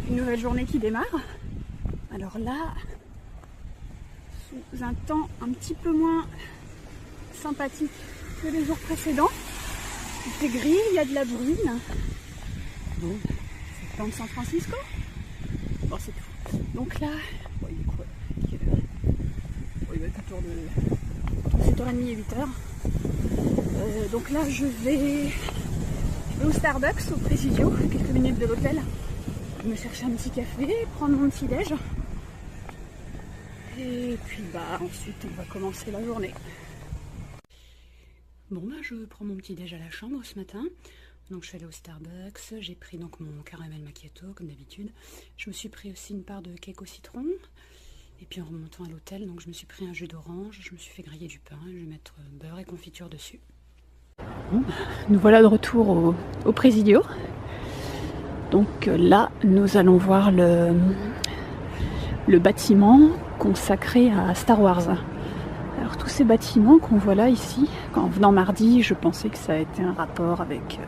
Une nouvelle journée qui démarre. Alors là, sous un temps un petit peu moins sympathique que les jours précédents. Il fait gris, il y a de la bruine. Bon, c'est le temps de San Francisco. Bon, c'est tout. Donc là, bon, il est quoi? Quelle heure? Bon, il va être autour de 7h30 et 8h. Donc là, je vais au Starbucks, au Presidio, à quelques minutes de l'hôtel. Me chercher un petit café, prendre mon petit déj. Et puis ensuite on va commencer la journée. Bon je prends mon petit déj à la chambre ce matin. Donc je suis allée au Starbucks, j'ai pris donc mon caramel macchiato comme d'habitude. Je me suis pris aussi une part de cake au citron. Et puis en remontant à l'hôtel, donc je me suis pris un jus d'orange, je me suis fait griller du pain, je vais mettre beurre et confiture dessus. Bon, nous voilà de retour au Presidio. Donc là, nous allons voir le bâtiment consacré à Star Wars. Alors tous ces bâtiments qu'on voit là ici, en venant mardi, je pensais que ça a été un rapport avec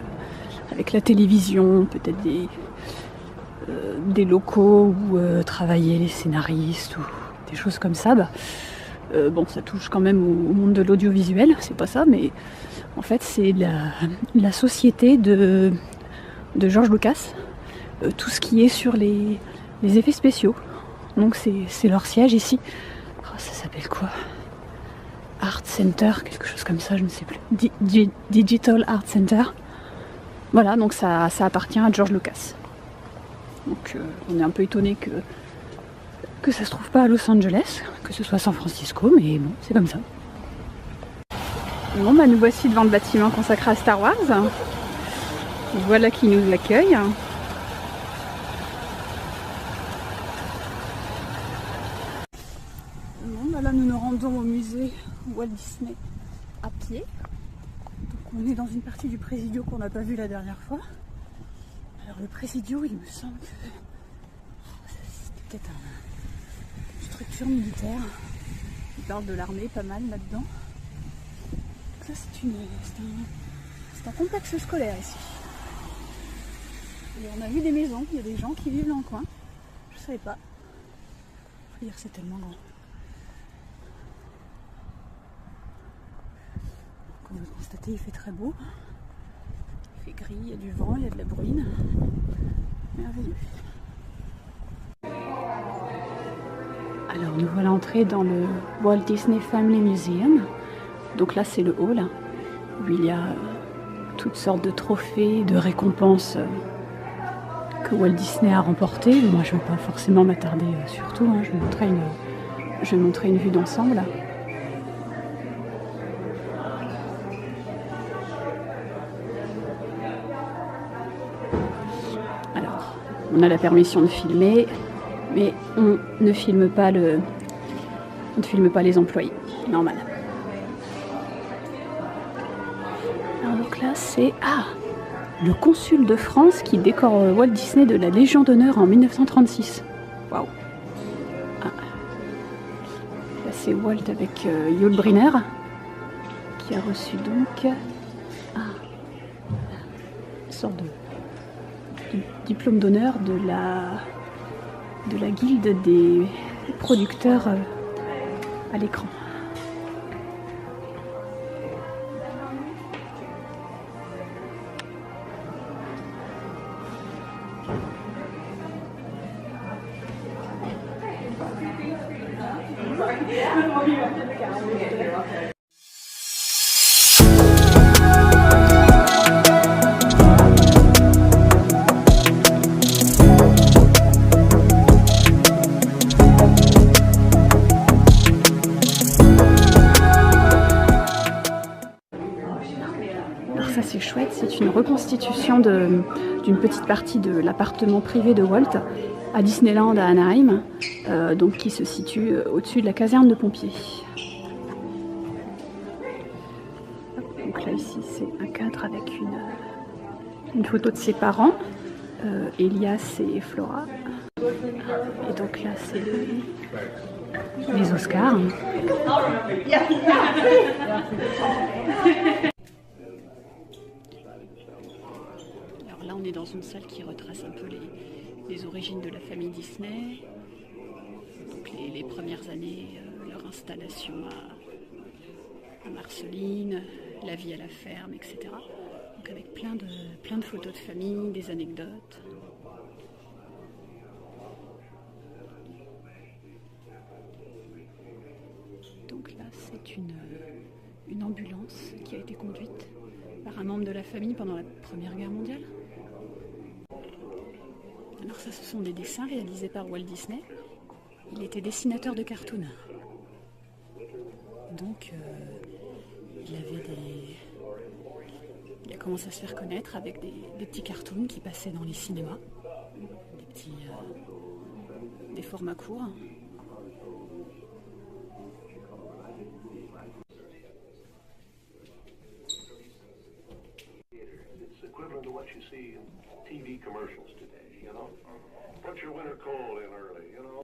la télévision, peut-être des locaux où travaillaient les scénaristes ou des choses comme ça. Bon, ça touche quand même au monde de l'audiovisuel, c'est pas ça, mais en fait c'est la société de George Lucas. Tout ce qui est sur les effets spéciaux. Donc c'est leur siège ici. Oh, ça s'appelle quoi? Art Center, quelque chose comme ça, je ne sais plus. Digital Art Center. Voilà, donc ça appartient à George Lucas. Donc on est un peu étonné que ça se trouve pas à Los Angeles, que ce soit San Francisco, mais bon, c'est comme ça. Bon, nous voici devant le bâtiment consacré à Star Wars. Voilà qui nous accueille. Là, nous nous rendons au musée Walt Disney à pied. Donc, on est dans une partie du Presidio qu'on n'a pas vu la dernière fois. Alors, le Presidio, il me semble que c'était peut-être une structure militaire. Il parle de l'armée pas mal là-dedans. Donc là, c'est un complexe scolaire ici. Et on a vu des maisons, il y a des gens qui vivent dans le coin. Je savais pas. Faut dire que c'est tellement grand. Comme vous le constatez, il fait très beau. Il fait gris, il y a du vent, il y a de la bruine. Merveilleux. Alors nous voilà entrés dans le Walt Disney Family Museum. Donc là c'est le hall où il y a toutes sortes de trophées, de récompenses que Walt Disney a remportées. Moi je ne vais pas forcément m'attarder sur tout, je vais montrer une vue d'ensemble. Alors, on a la permission de filmer, mais on ne filme pas les employés, normal. Alors donc là c'est le consul de France qui décore Walt Disney de la Légion d'honneur en 1936. Waouh. Là c'est Walt avec Yul Brynner qui a reçu donc une sorte de diplôme d'honneur de la guilde des producteurs à l'écran. c'est une reconstitution d'une petite partie de l'appartement privé de Walt à Disneyland à Anaheim, donc qui se situe au-dessus de la caserne de pompiers. Donc là ici c'est un cadre avec une photo de ses parents, Elias et Flora. Et donc là c'est les Oscars. Alors là on est dans une salle qui retrace un peu les origines de la famille Disney, donc les premières années, leur installation à Marceline, la vie à la ferme, etc. Donc avec plein de photos de famille, des anecdotes. Donc là c'est une ambulance qui a été conduite par un membre de la famille pendant la Première Guerre mondiale. Alors ça, ce sont des dessins réalisés par Walt Disney. Il était dessinateur de cartoon. Donc, il a commencé à se faire connaître avec des petits cartoons qui passaient dans les cinémas. Des formats courts. TV commercials today, you know? Put your winter coal in early, you know?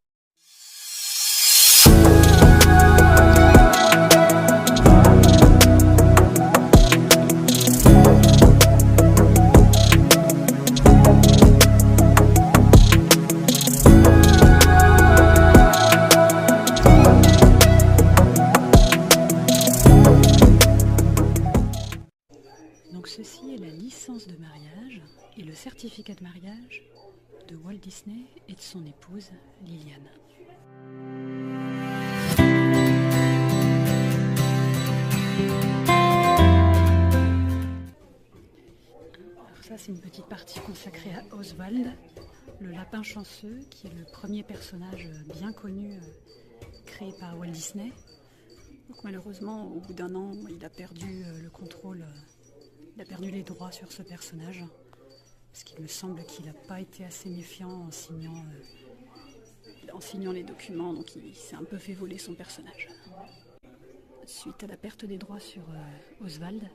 Donc ceci est la licence de mariage et le certificat de mariage de Walt Disney et de son épouse Liliane. Alors ça c'est une petite partie consacrée à Oswald, le lapin chanceux, qui est le premier personnage bien connu créé par Walt Disney. Donc malheureusement au bout d'un an il a perdu le contrôle. Il a perdu les droits sur ce personnage, parce qu'il me semble qu'il n'a pas été assez méfiant en signant les documents, donc il s'est un peu fait voler son personnage. Suite à la perte des droits sur Oswald,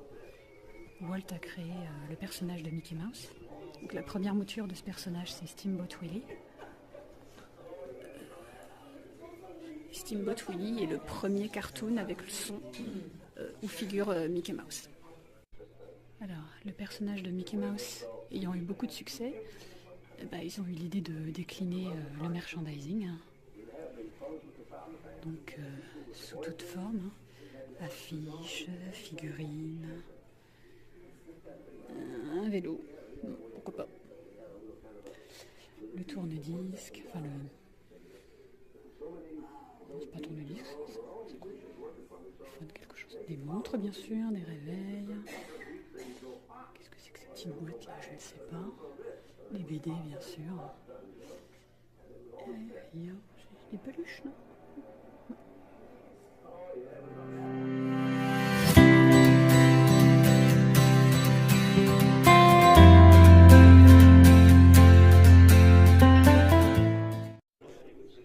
Walt a créé le personnage de Mickey Mouse. Donc la première mouture de ce personnage, c'est Steamboat Willie. Steamboat Willie est le premier cartoon avec le son où figure Mickey Mouse. Alors, le personnage de Mickey Mouse ayant eu beaucoup de succès, ils ont eu l'idée de décliner le merchandising. Donc, sous toute forme, affiches, figurines, un vélo, pourquoi pas. Le tourne-disque, enfin le... Non, c'est pas tourne-disque, c'est quoi ? Quelque chose. Des montres, bien sûr, des réveils... Qu'est-ce que c'est que ces petites boîtes là? Je ne sais pas. Les BD bien sûr. Il y a des peluches, non?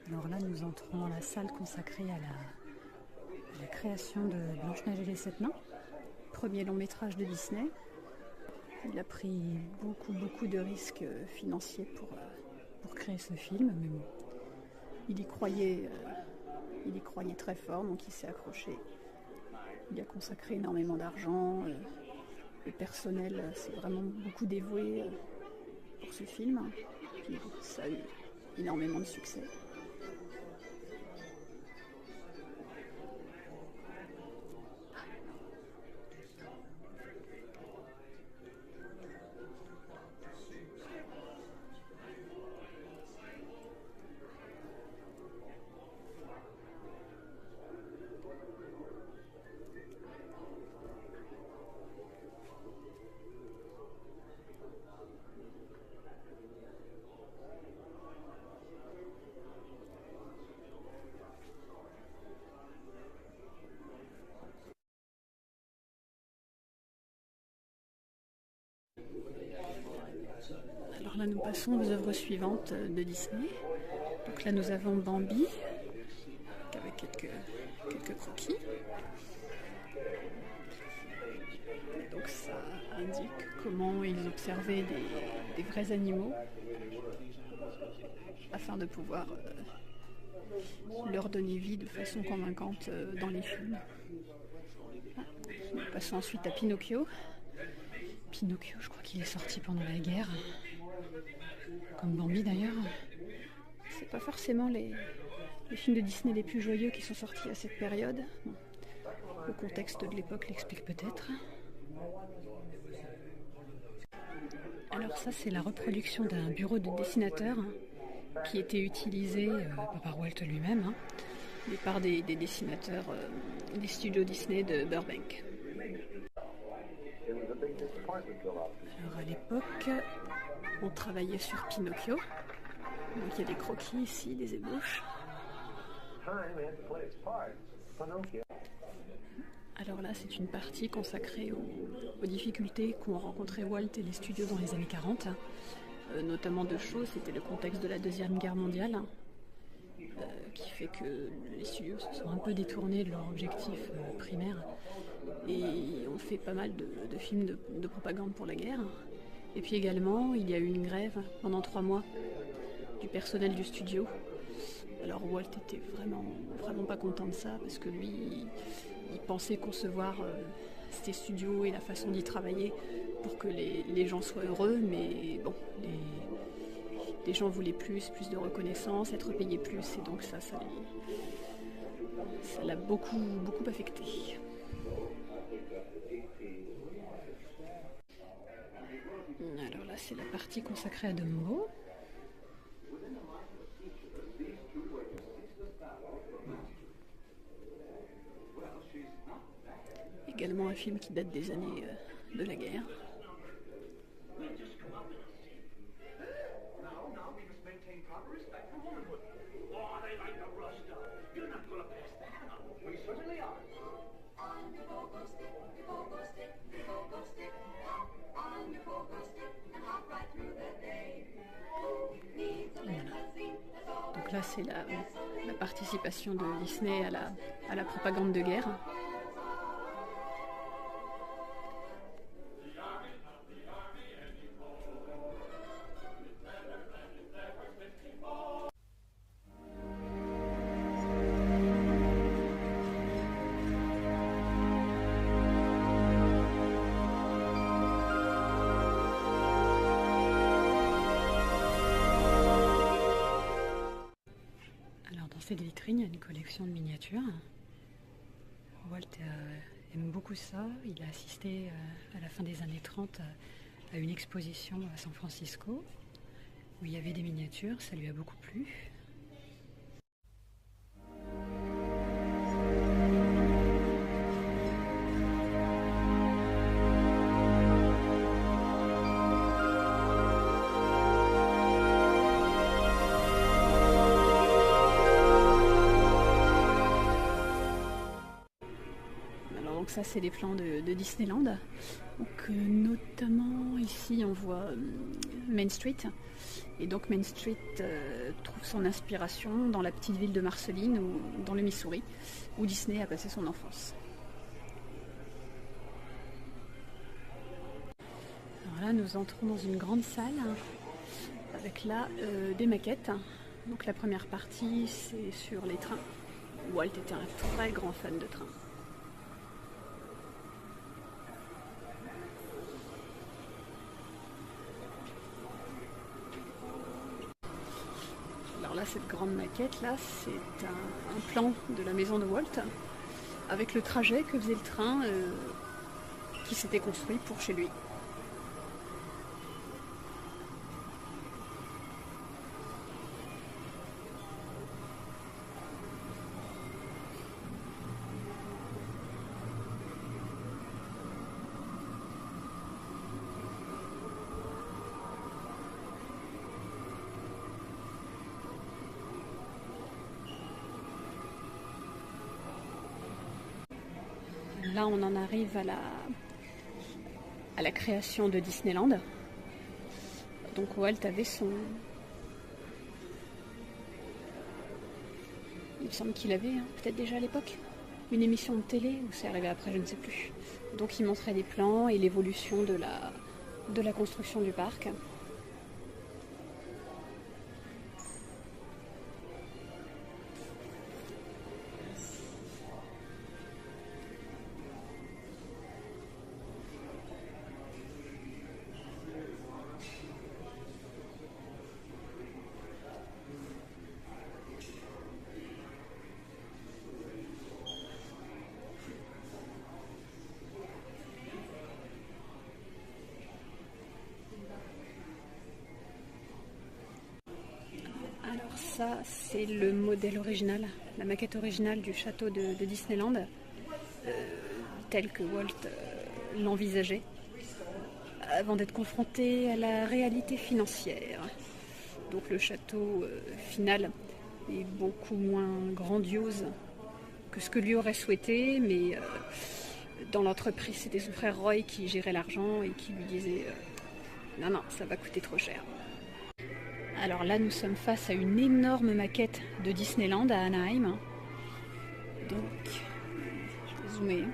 Alors là nous entrons dans la salle consacrée à la création de Blanche-Neige et les 7 nains. Premier long métrage de Disney. Il a pris beaucoup de risques financiers pour créer ce film, mais bon, il y croyait très fort, donc il s'est accroché. Il a consacré énormément d'argent, le personnel s'est vraiment beaucoup dévoué pour ce film, puis ça a eu énormément de succès. passons aux œuvres suivantes de Disney. Donc là nous avons Bambi, avec quelques croquis. Et donc ça indique comment ils observaient des vrais animaux afin de pouvoir leur donner vie de façon convaincante dans les films. Nous passons ensuite à Pinocchio. Pinocchio, je crois qu'il est sorti pendant la guerre, comme Bambi d'ailleurs. C'est pas forcément les films de Disney les plus joyeux qui sont sortis à cette période. Bon, le contexte de l'époque l'explique peut-être. Alors ça, c'est la reproduction d'un bureau de dessinateur qui était utilisé, pas par Walt lui-même, mais par des dessinateurs des studios Disney de Burbank. Alors à l'époque, on travaillait sur Pinocchio. Donc il y a des croquis ici, des ébauches. Alors là, c'est une partie consacrée aux difficultés qu'ont rencontré Walt et les studios dans les années 40. Notamment deux choses, c'était le contexte de la Deuxième Guerre mondiale, qui fait que les studios se sont un peu détournés de leur objectif primaire et ont fait pas mal de films de propagande pour la guerre. Et puis également, il y a eu une grève pendant 3 mois du personnel du studio. Alors Walt était vraiment pas content de ça, parce que lui, il pensait concevoir ces studios et la façon d'y travailler pour que les gens soient heureux, mais bon, les gens voulaient plus de reconnaissance, être payés plus, et donc ça l'a beaucoup affecté. Alors là, c'est la partie consacrée à Dumbo. Également un film qui date des années de la guerre. Voilà. Donc là, c'est la participation de Disney à la propagande de guerre. Des vitrines, il y a une collection de miniatures. Walt aime beaucoup ça. Il a assisté à la fin des années 30 à une exposition à San Francisco où il y avait des miniatures, ça lui a beaucoup plu. Donc ça, c'est les plans de Disneyland. Donc notamment ici on voit Main Street, et donc Main Street trouve son inspiration dans la petite ville de Marceline, ou dans le Missouri, où Disney a passé son enfance. Alors là, nous entrons dans une grande salle avec là des maquettes. Donc la première partie, c'est sur les trains. Walt était un très grand fan de trains. Alors là, cette grande maquette là, c'est un plan de la maison de Walt avec le trajet que faisait le train qui s'était construit pour chez lui. Là, on en arrive à la création de Disneyland. Donc Walt avait son... Il me semble qu'il avait, peut-être déjà à l'époque, une émission de télé, ou c'est arrivé après, je ne sais plus. Donc il montrait des plans et l'évolution de la construction du parc. Alors ça, c'est le modèle original, la maquette originale du château de Disneyland, tel que Walt l'envisageait, avant d'être confronté à la réalité financière. Donc le château final est beaucoup moins grandiose que ce que lui aurait souhaité, mais dans l'entreprise, c'était son frère Roy qui gérait l'argent et qui lui disait non, non, ça va coûter trop cher. Alors là, nous sommes face à une énorme maquette de Disneyland à Anaheim. Donc, je vais zoomer.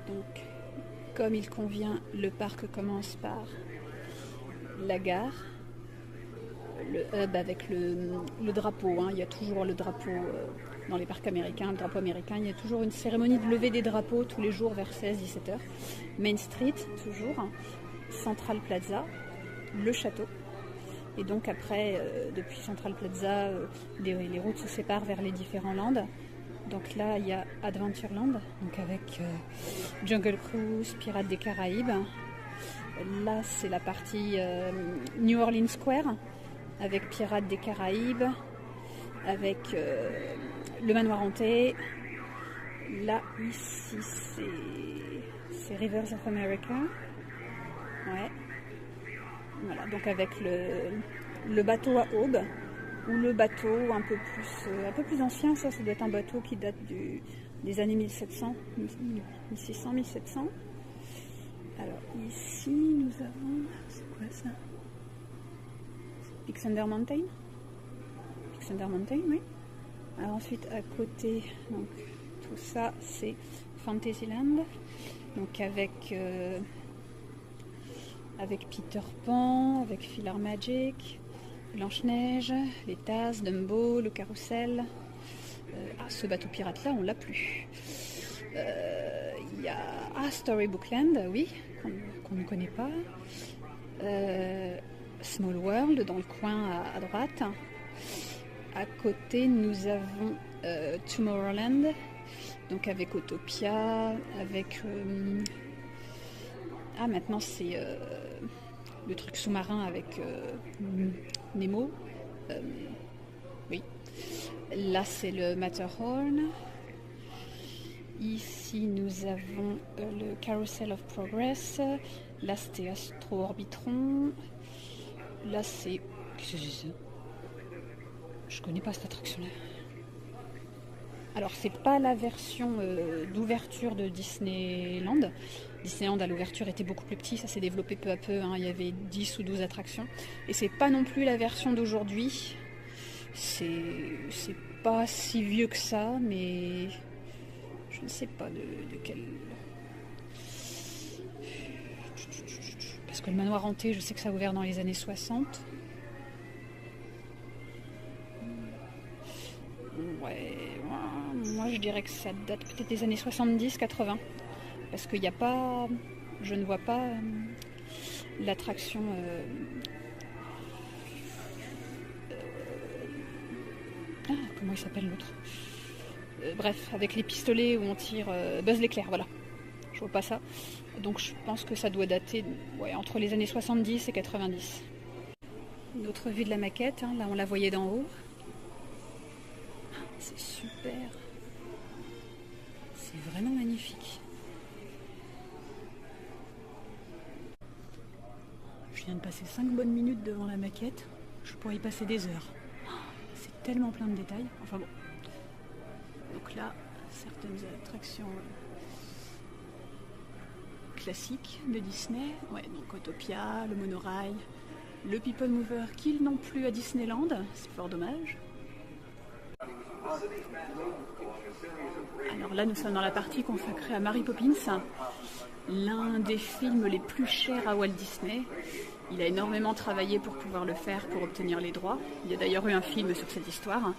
Donc, comme il convient, le parc commence par la gare, le hub avec le drapeau. Il y a toujours le drapeau dans les parcs américains, le drapeau américain. Il y a toujours une cérémonie de levée des drapeaux tous les jours vers 16-17 heures. Main Street, toujours. Central Plaza, le château. Et donc après, depuis Central Plaza, les routes se séparent vers les différents lands. Donc là, il y a Adventureland, donc avec Jungle Cruise, Pirates des Caraïbes. Là, c'est la partie New Orleans Square, avec Pirates des Caraïbes, avec le Manoir Hanté. Là, ici, c'est Rivers of America. Ouais. Voilà, donc avec le bateau à aube, ou le bateau un peu plus ancien, ça doit être un bateau qui date des années 1700, 1600, 1700. Alors ici nous avons, c'est quoi ça? Big Thunder Mountain. Big Thunder Mountain, oui. Alors ensuite à côté, donc tout ça c'est Fantasyland, donc avec Peter Pan, avec Philharmagic, Blanche-Neige, les Taz, Dumbo, le Carrousel. Ce bateau pirate là, on l'a plus. Il y a Storybookland, oui, qu'on ne connaît pas. Small World dans le coin à droite. À côté, nous avons Tomorrowland, donc avec Autopia, avec maintenant c'est le truc sous-marin avec Nemo. Oui. Là c'est le Matterhorn. Ici nous avons le Carousel of Progress. Là c'était Astro Orbitron. Là c'est... Qu'est-ce que c'est ça? Je connais pas cette attraction là. Alors c'est pas la version d'ouverture de Disneyland. Disneyland à l'ouverture était beaucoup plus petit, ça s'est développé peu à peu, il y avait 10 ou 12 attractions. Et c'est pas non plus la version d'aujourd'hui. C'est pas si vieux que ça, mais je ne sais pas de quel... Parce que le Manoir Hanté, je sais que ça a ouvert dans les années 60. Ouais, moi je dirais que ça date peut-être des années 70-80. Parce qu'il n'y a pas... Je ne vois pas l'attraction... comment il s'appelle l'autre? Bref, avec les pistolets où on tire... Buzz l'éclair, voilà. Je vois pas ça. Donc je pense que ça doit dater entre les années 70 et 90. Une autre vue de la maquette, là on la voyait d'en haut. C'est super. C'est vraiment magnifique. Je viens de passer 5 bonnes minutes devant la maquette. Je pourrais y passer des heures. C'est tellement plein de détails. Enfin bon. Donc là, certaines attractions classiques de Disney. Ouais, donc Autopia, le monorail, Le People Mover qu'ils n'ont plus à Disneyland, c'est fort dommage. Alors là, nous sommes dans la partie consacrée à Mary Poppins, l'un des films les plus chers à Walt Disney. Il a énormément travaillé pour pouvoir le faire, pour obtenir les droits. Il y a d'ailleurs eu un film sur cette histoire.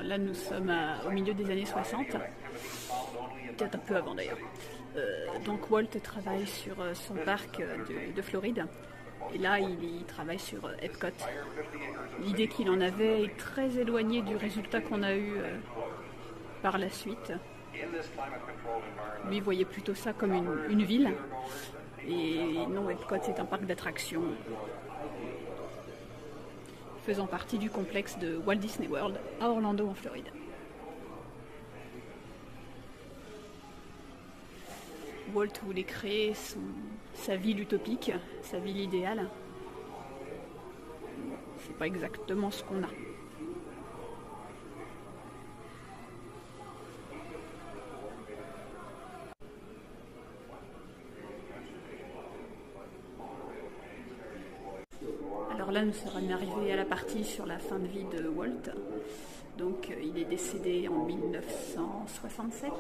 Là, nous sommes au milieu des années 60, peut-être un peu avant d'ailleurs. Donc Walt travaille sur son parc de Floride. Et là, il travaille sur Epcot. L'idée qu'il en avait est très éloignée du résultat qu'on a eu par la suite. Lui voyait plutôt ça comme une ville. Et non, Epcot, c'est un parc d'attractions faisant partie du complexe de Walt Disney World à Orlando, en Floride. Walt voulait créer sa ville utopique, sa ville idéale. C'est pas exactement ce qu'on a. Alors là, nous sommes arrivés à la partie sur la fin de vie de Walt. Donc, il est décédé en 1967.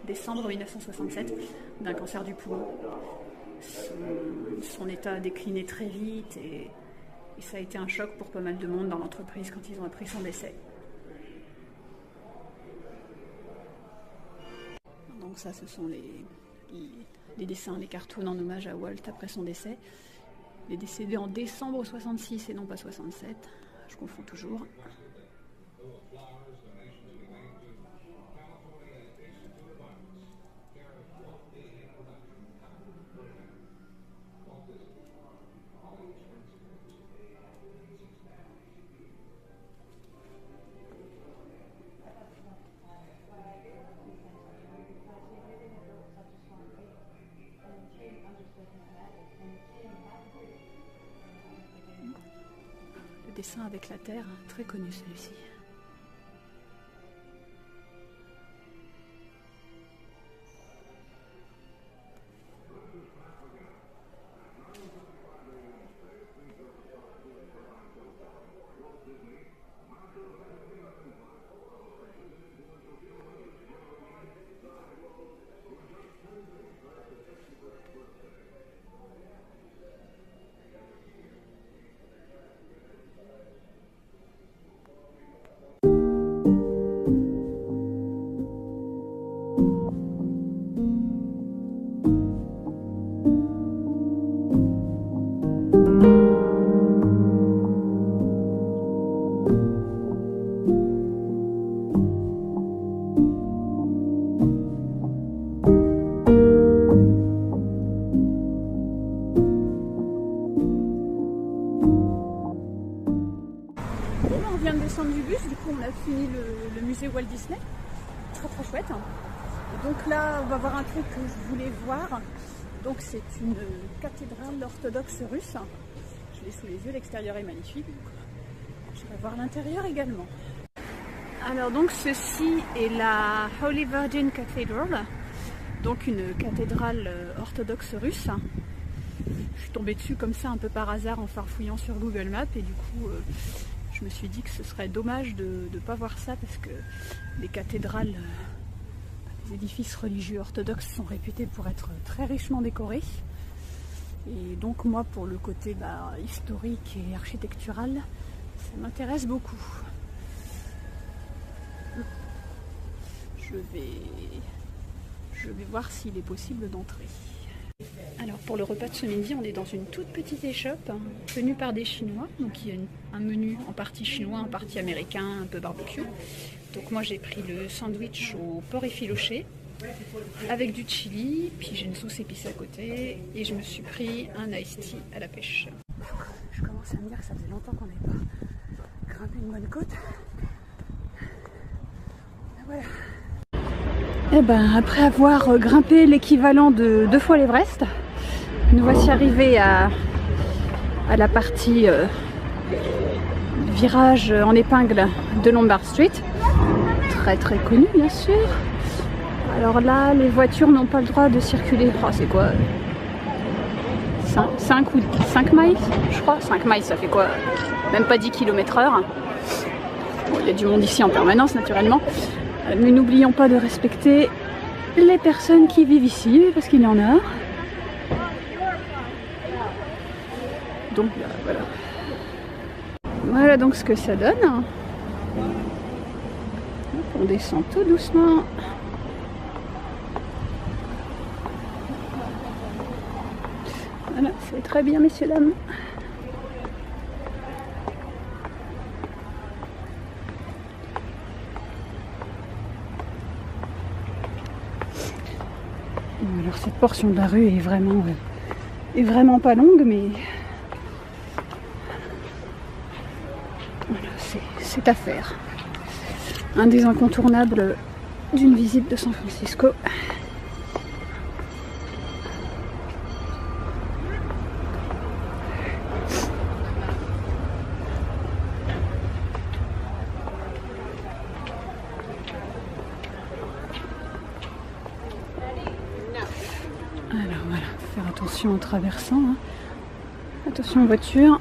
Décembre 1967, d'un cancer du poumon. Son état a décliné très vite et ça a été un choc pour pas mal de monde dans l'entreprise quand ils ont appris son décès. Donc ça, ce sont les dessins, les cartoons en hommage à Walt après son décès. Il est décédé en décembre 66 et non pas 67, je confonds toujours. Dessin avec la terre, très connu celui-ci. Du bus, du coup on a fini le musée Walt Disney, très très chouette. Et donc là on va voir un truc que je voulais voir, donc c'est une cathédrale orthodoxe russe, je l'ai sous les yeux, l'extérieur est magnifique, donc je vais voir l'intérieur également. Alors donc ceci est la Holy Virgin Cathedral, donc une cathédrale orthodoxe russe. Je suis tombée dessus comme ça un peu par hasard en farfouillant sur Google Maps et du coup je me suis dit que ce serait dommage de ne pas voir ça parce que les cathédrales, les édifices religieux orthodoxes sont réputés pour être très richement décorés. Et donc moi, pour le côté historique et architectural, ça m'intéresse beaucoup. Je vais voir s'il est possible d'entrer. Alors pour le repas de ce midi, on est dans une toute petite échoppe tenue par des Chinois. Donc il y a un menu en partie chinois, en partie américain, un peu barbecue. Donc moi j'ai pris le sandwich au porc effiloché avec du chili, puis j'ai une sauce épicée à côté et je me suis pris un iced tea à la pêche. Je commence à me dire que ça faisait longtemps qu'on n'avait pas grimpé une bonne côte. Et voilà. Et après avoir grimpé l'équivalent de 2 fois l'Everest, nous voici arrivés à la partie virage en épingle de Lombard Street, très très connu bien sûr. Alors là, les voitures n'ont pas le droit de circuler. Oh, c'est quoi 5 miles, je crois. 5 miles, ça fait quoi? Même pas 10 km/h. Bon, il y a du monde ici en permanence, naturellement. Mais n'oublions pas de respecter les personnes qui vivent ici, parce qu'il y en a. Donc voilà. Voilà donc ce que ça donne. On descend tout doucement. Voilà, c'est très bien, messieurs, dames. Alors cette portion de la rue est vraiment pas longue, mais voilà, c'est à faire. Un des incontournables d'une visite de San Francisco. Alors voilà, faire attention en traversant. Hein. Attention aux voitures.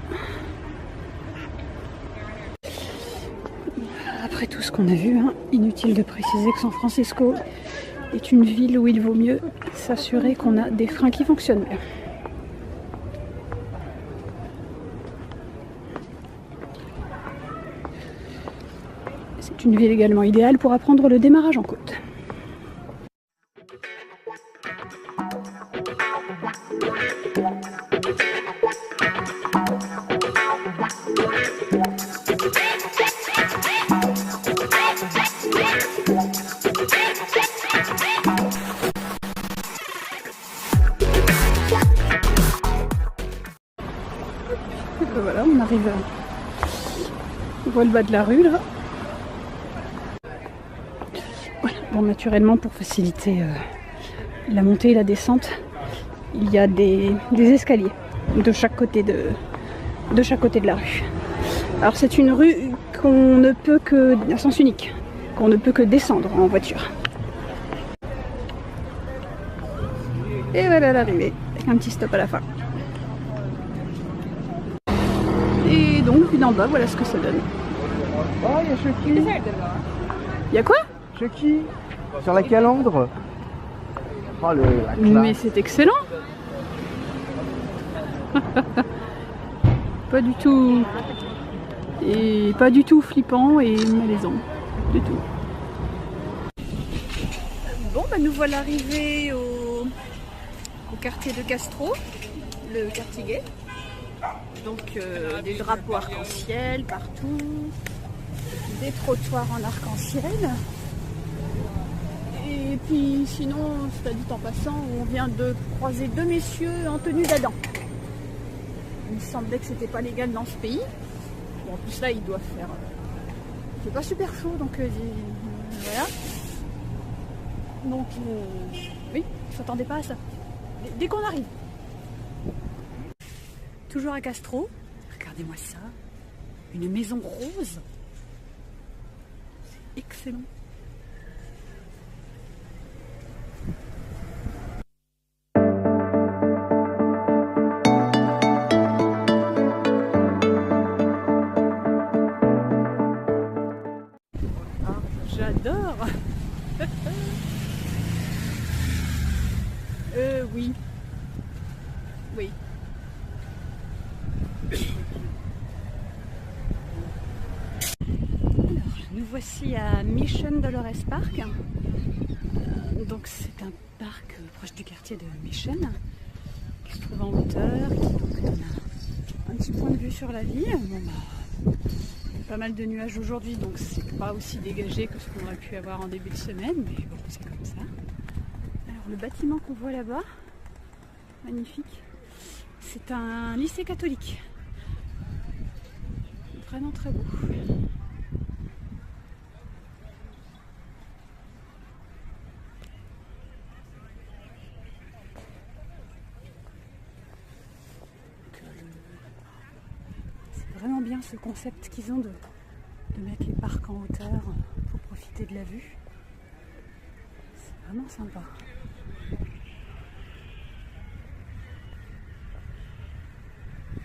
Après tout ce qu'on a vu, hein, inutile de préciser que San Francisco est une ville où il vaut mieux s'assurer qu'on a des freins qui fonctionnent bien. C'est une ville également idéale pour apprendre le démarrage en côte. Voilà, on arrive on voit le bas de la rue là. Voilà. Bon, naturellement, pour faciliter la montée et la descente, il y a des escaliers de chaque côté de la rue. Alors c'est une rue qu'on ne peut que, à sens unique, qu'on ne peut que descendre en voiture. Et voilà l'arrivée, avec un petit stop à la fin. Et donc, puis d'en bas, voilà ce que ça donne. Oh, il y a Chucky. Il y a quoi? Chucky. Sur la calandre. Oh, la classe. Mais c'est excellent. Pas du tout. Et pas du tout flippant et malaisant. Du tout. Bon, bah nous voilà arrivés au quartier de Castro, le quartier gay. Donc des drapeaux arc-en-ciel partout, des trottoirs en arc-en-ciel. Et puis sinon, c'est dit en passant, on vient de croiser deux messieurs en tenue d'Adam. Il me semblait que c'était pas légal dans ce pays. Bon, en plus là, il doit faire... c'est pas super chaud, donc voilà. Donc oui, je m'attendais pas à ça. Dès qu'on arrive. Toujours à Castro. Regardez-moi ça. Une maison rose. C'est excellent. Ah, j'adore. Oui. Oui. Alors, nous voici à Mission Dolores Park. Donc c'est un parc proche du quartier de Mission qui se trouve en hauteur, qui donc donne un petit point de vue sur la ville. Bon, bah, pas mal de nuages aujourd'hui, donc c'est pas aussi dégagé que ce qu'on aurait pu avoir en début de semaine, mais bon, c'est comme ça. Alors le bâtiment qu'on voit là-bas, magnifique, c'est un lycée catholique. Vraiment très beau. C'est vraiment bien ce concept qu'ils ont de mettre les parcs en hauteur pour profiter de la vue. C'est vraiment sympa.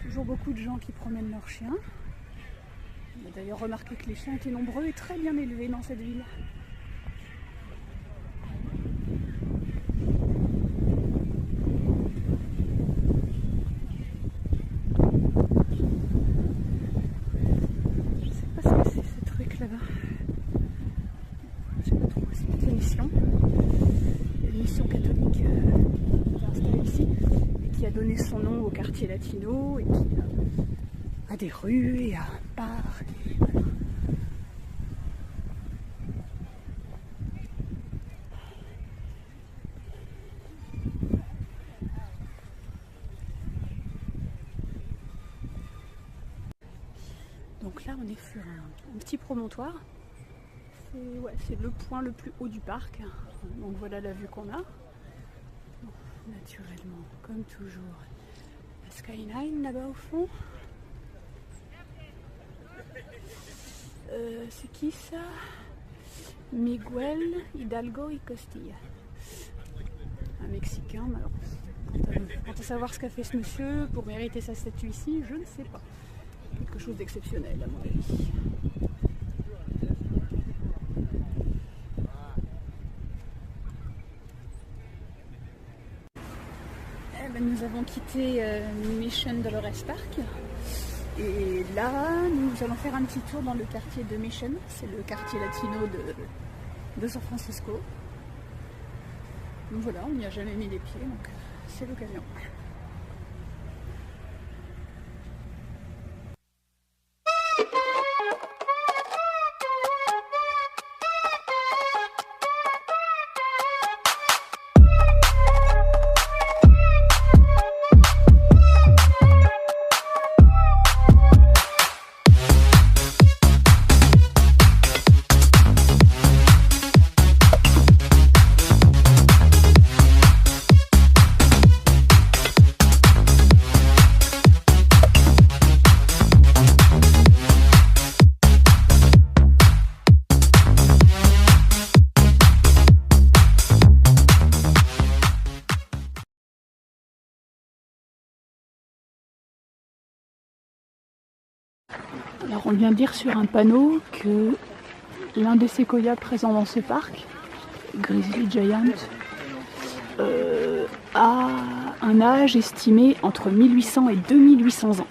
Toujours beaucoup de gens qui promènent leurs chiens. On a d'ailleurs remarqué que les chiens étaient nombreux et très bien élevés dans cette ville. Je sais pas ce que c'est ce truc là-bas. Je sais pas trop, c'est une mission. Une mission catholique qui est installée ici et qui a donné son nom au quartier latino et qui a des rues et un parc. Et voilà. Donc là on est sur un petit promontoire. C'est le point le plus haut du parc. Donc voilà la vue qu'on a. Bon, naturellement, comme toujours, la skyline là-bas au fond. C'est qui ça? Miguel Hidalgo y Costilla. Un Mexicain, mais alors, quant à savoir ce qu'a fait ce monsieur pour mériter sa statue ici, je ne sais pas. Quelque chose d'exceptionnel à mon avis. Nous avons quitté Mission Dolores Park et là nous allons faire un petit tour dans le quartier de Mission, c'est le quartier latino de San Francisco. Donc voilà, on n'y a jamais mis les pieds, donc c'est l'occasion. Alors on vient de dire sur un panneau que l'un des séquoias présents dans ce parc, Grizzly Giant, a un âge estimé entre 1800 et 2800 ans.